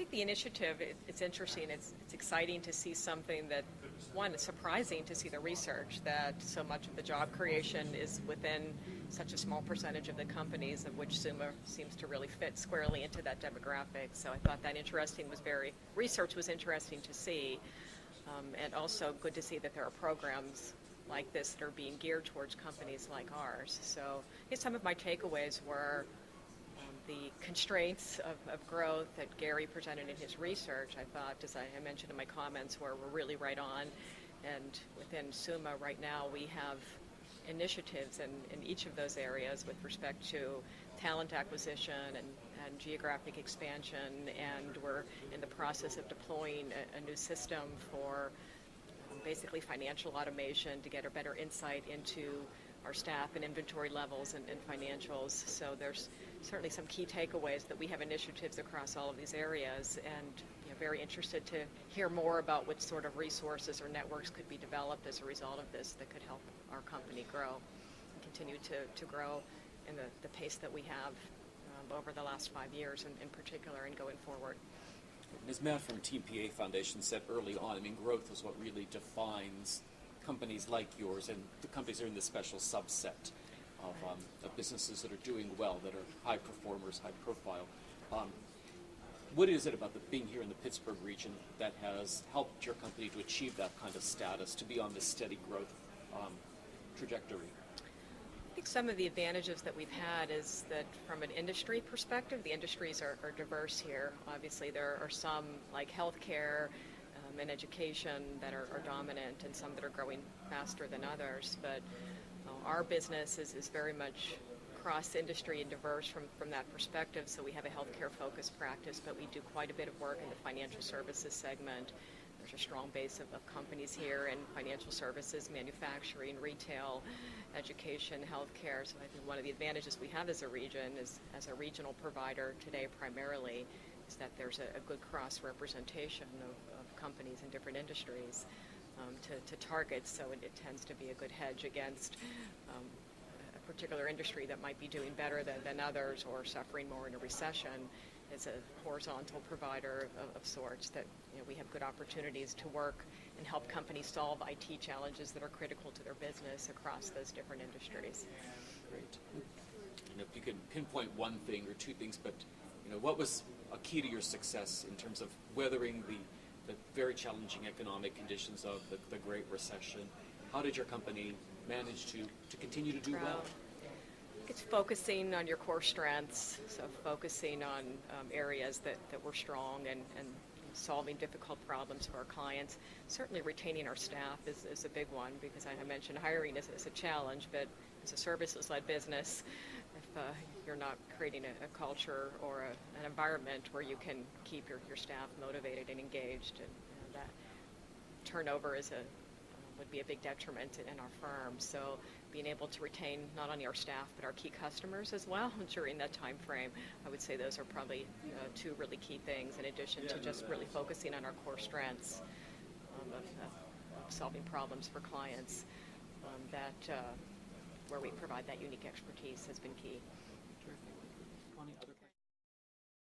think the initiative, it's interesting. It's exciting to see something that, one, it's surprising to see the research that so much of the job creation is within such a small percentage of the companies, of which Summa seems to really fit squarely into that demographic. So I thought that research was interesting to see, and also good to see that there are programs like this that are being geared towards companies like ours. So I guess some of my takeaways were the constraints of growth that Gary presented in his research. I thought, as I mentioned in my comments, were really right on. And within Summa right now, we have initiatives in each of those areas with respect to talent acquisition and geographic expansion, and we're in the process of deploying a new system for basically financial automation to get a better insight into our staff and inventory levels and financials. So there's certainly some key takeaways that we have initiatives across all of these areas, and very interested to hear more about what sort of resources or networks could be developed as a result of this that could help our company grow and continue to grow in the pace that we have over the last 5 years in particular and going forward. As Matt from Team PA Foundation said early on, I mean, growth is what really defines companies like yours, and the companies are in this special subset of businesses that are doing well, that are high performers, high profile. What is it about being here in the Pittsburgh region that has helped your company to achieve that kind of status, to be on this steady growth trajectory? I think some of the advantages that we've had is that from an industry perspective, the industries are diverse here. Obviously, there are some like healthcare and education that are dominant, and some that are growing faster than others. But our business is very much cross-industry and diverse from that perspective. So we have a healthcare-focused practice, but we do quite a bit of work in the financial services segment. There's a strong base of companies here in financial services, manufacturing, retail, education, healthcare. So I think one of the advantages we have as a region, is as a regional provider today primarily, is that there's a good cross-representation of companies in different industries to target. So it tends to be a good hedge against a particular industry that might be doing better than others or suffering more in a recession. As a horizontal provider of sorts, that we have good opportunities to work and help companies solve IT challenges that are critical to their business across those different industries. Great. And if you can pinpoint one thing or two things, but what was a key to your success in terms of weathering the very challenging economic conditions of the Great Recession? How did your company manage to continue to do well? It's focusing on your core strengths, so focusing on areas that we're strong and solving difficult problems for our clients. Certainly retaining our staff is a big one, because I mentioned hiring is a challenge, but as a services-led business, if you're not creating a culture or an environment where you can keep your staff motivated and engaged, and that turnover would be a big detriment in our firm. So being able to retain not only our staff but our key customers as well during that time frame, I would say those are probably two really key things, in addition to just really focusing on our core strengths of solving problems for clients, where we provide that unique expertise has been key. Terrific. Connie, other